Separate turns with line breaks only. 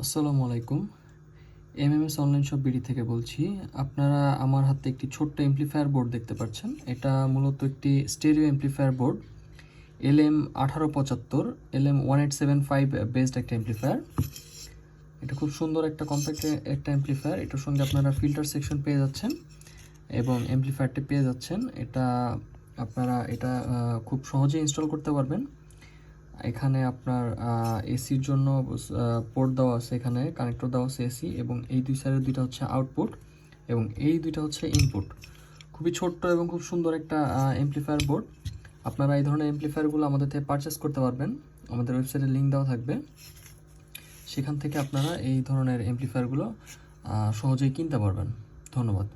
আসসালামু আলাইকুম। MMS online shop BD থেকে বলছি। আপনারা আমার হাতে একটি ছোট্ট এমপ্লিফায়ার বোর্ড দেখতে পাচ্ছেন। এটা মূলত একটি stereo amplifier board, LM1875, LM1875 based একটা এমপ্লিফায়ার। এটা খুব সুন্দর একটা কম্প্যাক্ট একটা এমপ্লিফায়ার। এটার সঙ্গে আপনারা ফিল্টার সেকশন পেয়ে যাচ্ছেন এবং এমপ্লিফায়ারটি পেয়ে যাচ্ছেন। আপনারা এটা খুব সহজে ইনস্টল করতে পারবেন। এখানে আপনার এসির জন্য পোর্ট দেওয়া আছে, এখানে কানেক্টর দেওয়া আছে এসি, এবং এই দুই সাইডের দুইটা হচ্ছে আউটপুট এবং এই দুইটা হচ্ছে ইনপুট। খুবই ছোট্ট এবং খুব সুন্দর একটা এমপ্লিফায়ার বোর্ড। আপনারা এই ধরনের এমপ্লিফায়ারগুলো আমাদের থেকে পারচেস করতে পারবেন। আমাদের ওয়েবসাইটে লিঙ্ক দেওয়া থাকবে, সেখান থেকে আপনারা এই ধরনের এমপ্লিফায়ারগুলো সহজেই কিনতে পারবেন। ধন্যবাদ।